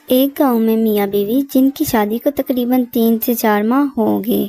ایک گاؤں میں میاں بیوی جن کی شادی کو تقریباً 3 سے 4 ماہ ہو گئے۔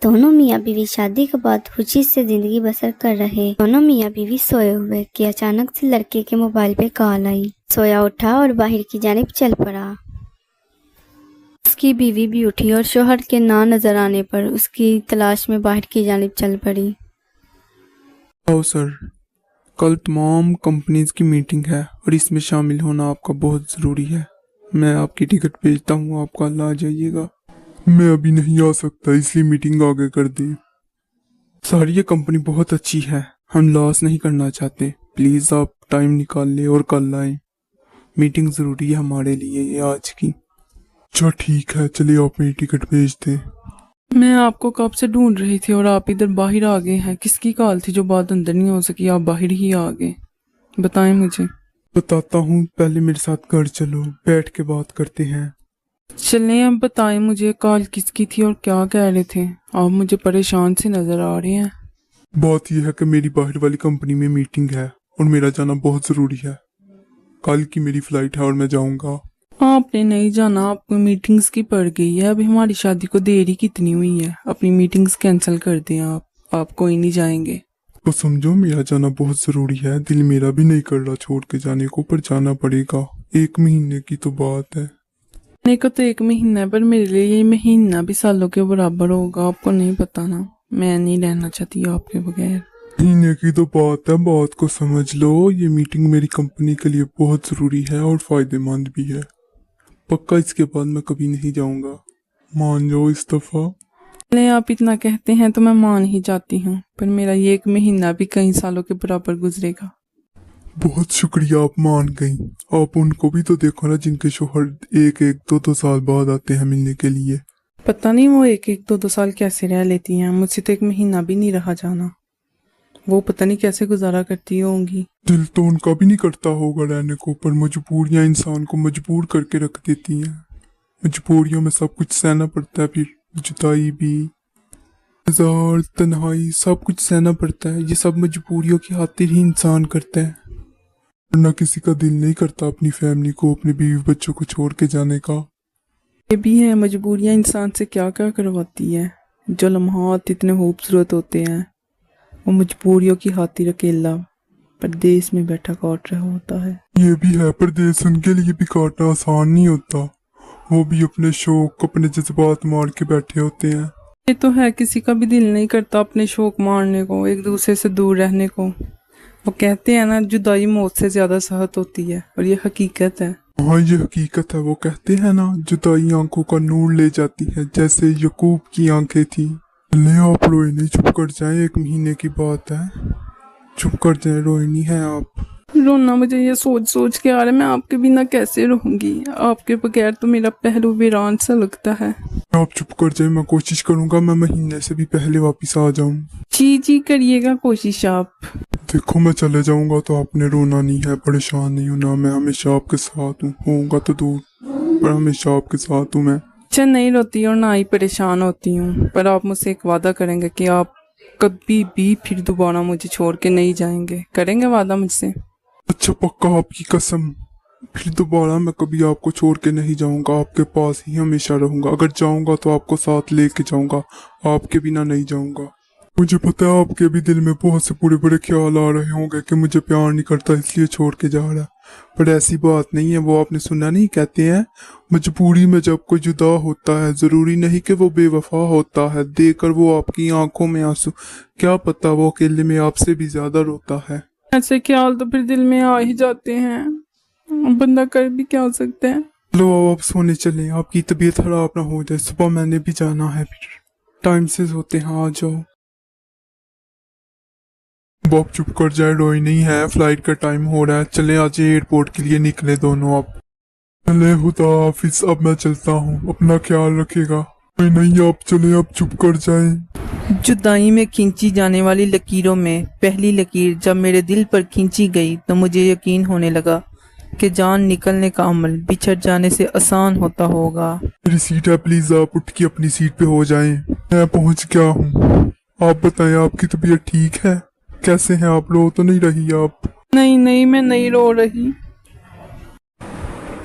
دونوں میاں بیوی شادی کے بعد خوشی سے زندگی بسر کر رہے۔ دونوں میاں بیوی سوئے ہوئے کہ اچانک سے لڑکے کے موبائل پہ کال آئی۔ سویا اٹھا اور باہر کی جانب چل پڑا۔ اس کی بیوی بھی اٹھی اور شوہر کے نہ نظر آنے پر اس کی تلاش میں باہر کی جانب چل پڑی۔ سر، کل تمام کمپنیز کی میٹنگ ہے اور اس میں شامل ہونا آپ کا بہت ضروری ہے۔ میں آپ کی ٹکٹ بھیجتا ہوں، آپ کل آ جائیے گا۔ میں ابھی نہیں آ سکتا، اس لیے میٹنگ آگے کر دیں۔ سر، یہ کمپنی بہت اچھی ہے، ہم لاس نہیں کرنا چاہتے۔ پلیز آپ ٹائم نکال لیں اور کل آئیں، میٹنگ ضروری ہے ہمارے لیے یہ آج کی۔ اچھا ٹھیک ہے، چلیے آپ میری ٹکٹ بھیج دیں۔ میں آپ کو کب سے ڈھونڈ رہی تھی اور آپ ادھر باہر آ گئے ہیں۔ کس کی کال تھی جو بات اندر نہیں ہو سکی، آپ باہر ہی آ گئے؟ بتائیں مجھے۔ بتاتا ہوں، پہلے میرے ساتھ گھر چلو، بیٹھ کے بات کرتے ہیں۔ چلیں، اب بتائیں مجھے کال کس کی تھی اور کیا کہہ رہے تھے؟ آپ مجھے پریشان سے نظر آ رہے ہیں۔ بات یہ ہے کہ میری باہر والی کمپنی میں میٹنگ ہے اور میرا جانا بہت ضروری ہے۔ کل کی میری فلائٹ ہے اور میں جاؤں گا۔ آپ نے نہیں جانا، آپ کو میٹنگز کی پڑ گئی ہے۔ ابھی ہماری شادی کو دیر ہی کتنی ہوئی ہے، اپنی میٹنگز کینسل کر دیں آپ کوئی نہیں جائیں گے۔ تو سمجھو میرا جانا بہت ضروری ہے، دل میرا بھی نہیں کر رہا چھوڑ کے جانے کو، پر جانا پڑے گا۔ 1 مہینے کی تو بات ہے۔ میرے کو تو 1 مہینہ ہے، پر میرے لیے یہ مہینہ بھی سالوں کے برابر ہوگا۔ آپ کو نہیں پتا نا، میں نہیں رہنا چاہتی آپ کے بغیر۔ مہینے کی تو بات ہے، بات کو سمجھ لو۔ یہ میٹنگ میری کمپنی کے لیے بہت ضروری ہے اور فائدہ مند بھی ہے۔ پکا اس کے بعد میں کبھی نہیں جاؤں گا، مان جاؤ اس دفعہ۔ آپ اتنا کہتے ہیں تو میں مان ہی جاتی ہوں، پر میرا یہ 1 مہینہ بھی کئی سالوں کے برابر گزرے گا۔ بہت شکریہ، آپ مان گئیں۔ آپ ان کو بھی تو دیکھو نا جن کے شوہر 1-2 سال بعد آتے ہیں ملنے کے لیے۔ پتہ نہیں وہ 1-2 سال کیسے رہ لیتی ہیں، مجھ سے تو 1 مہینہ بھی نہیں رہا جانا۔ وہ پتہ نہیں کیسے گزارا کرتی ہوں گی۔ دل تو ان کا بھی نہیں کرتا ہوگا رہنے کو، پر مجبوریاں انسان کو مجبور کر کے رکھ دیتی ہیں۔ مجبوریوں میں سب کچھ سہنا پڑتا ہے، پھر جدائی بھی، ہزار تنہائی، سب کچھ سہنا پڑتا ہے۔ یہ سب مجبوریوں کی خاطر ہی انسان کرتا ہے، ورنہ کسی کا دل نہیں کرتا اپنی فیملی کو، اپنے بیوی بچوں کو چھوڑ کے جانے کا۔ یہ بھی ہے، مجبوریاں انسان سے کیا کیا کرواتی ہے۔ جو لمحات اتنے خوبصورت ہوتے ہیں وہ مجبوریوں کی خاطر اکیلا پردیس میں بیٹھا کاٹ رہا ہوتا ہے۔ یہ بھی ہے، پردیس ان کے لیے بھی کاٹنا آسان نہیں ہوتا، وہ بھی اپنے شوق، اپنے جذبات مار کے بیٹھے ہوتے ہیں۔ یہ تو ہے، کسی کا بھی دل نہیں کرتا اپنے شوق مارنے کو، ایک دوسرے سے دور رہنے کو۔ وہ کہتے ہیں نا، جدائی موت سے زیادہ سخت ہوتی ہے، اور یہ حقیقت ہے۔ ہاں، یہ حقیقت ہے۔ وہ کہتے ہیں نا، جدائی آنکھوں کا نور لے جاتی ہے، جیسے یعقوب کی آنکھیں تھیں۔ نہیں، آپ روئے نہیں، چپ کر جائیں، 1 مہینے کی بات ہے، چپ کر جائیں، روئے نہیں ہیں آپ۔ رونا مجھے یہ سوچ سوچ کے آ رہا ہے، میں آپ کے بنا کیسے رہوں گی؟ آپ کے بغیر تو میرا پہلو ویران سا لگتا ہے۔ آپ چپ کر جائیں، میں کوشش کروں گا میں مہینے سے بھی پہلے واپس آ جاؤں۔ جی کریے گا کوشش آپ۔ دیکھو، میں چلے جاؤں گا تو آپ نے رونا نہیں ہے، پریشان نہیں ہونا، میں ہمیشہ آپ کے ساتھ ہوں گا تو دور، پر ہمیشہ آپ کے ساتھ ہوں میں۔ اچھا، نہیں روتی اور نہ ہی پریشان ہوتی ہوں، پر آپ مجھ سے ایک وعدہ کریں گے کہ آپ کبھی بھی پھر دوبارہ مجھے چھوڑ کے نہیں جائیں گے؟ کریں گے وعدہ مجھ سے؟ اچھا، پکا، آپ کی قسم؟ پھر دوبارہ میں کبھی آپ کو چھوڑ کے نہیں جاؤں گا، آپ کے پاس ہی ہمیشہ رہوں گا۔ اگر جاؤں گا تو آپ کو ساتھ لے کے جاؤں گا، آپ کے بنا نہیں جاؤں گا۔ مجھے پتا ہے آپ کے بھی دل میں بہت سے بڑے بڑے خیال آ رہے ہوں گے کہ مجھے پیار نہیں کرتا اس لیے چھوڑ کے جا رہا ہے، پر ایسی بات نہیں ہے۔ وہ آپ نے سنا نہیں، کہتے ہیں مجبوری میں جب کوئی جدا ہوتا ہے ضروری نہیں کہ وہ بے وفا ہوتا ہے، دیکھ کر وہ آپ کی آنکھوں میں آنسو، کیا پتا وہ اکیلے میں آپ سے بھی زیادہ روتا ہے۔ ایسے خیال تو پھر دل میں آ ہی جاتے ہیں، بندہ کر بھی کیا سکتا ہے۔ چلو آپ سونے چلیں، آپ کی طبیعت خراب نہ ہو جائے، صبح میں نے بھی جانا ہے، پھر ٹائم سے سوتے ہیں، آ جاؤ۔ آپ چپ کر جائے، روئی نہیں ہے، فلائٹ کا ٹائم ہو رہا ہے، چلے آج ایئرپورٹ کے لیے نکلے دونوں آپ۔ چلے، خدا حافظ، اب میں چلتا ہوں، اپنا خیال رکھے گا۔ نہیں، آپ چلے، اب چپ کر جائیں۔ جدائی میں کھینچی جانے والی لکیروں میں پہلی لکیر جب میرے دل پر کھینچی گئی تو مجھے یقین ہونے لگا کہ جان نکلنے کا عمل بچھڑ جانے سے آسان ہوتا ہوگا۔ میری سیٹ ہے، پلیز آپ اٹھ کے اپنی سیٹ پہ ہو جائیں، میں پہنچ گیا ہوں۔ آپ بتائیں، آپ کی طبیعت ٹھیک ہے؟ کیسے ہیں آپ؟ رو تو نہیں رہی آپ؟ نہیں، میں نہیں رو رہی۔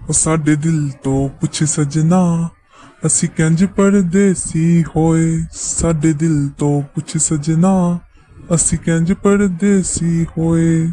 ਉਹ ਸਾਡੇ ਦਿਲ ਤੋਂ ਪੁੱਛ ਸਜਣਾ ਅਸੀਂ ਕਿੰਜ ਪਰਦੇਸੀ ਹੋਏ, ਸਾਡੇ ਦਿਲ ਤੋਂ ਪੁੱਛ ਸਜਣਾ ਅਸੀਂ ਕਿੰਜ ਪਰਦੇਸੀ ਹੋਏ।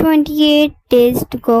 28 days to go.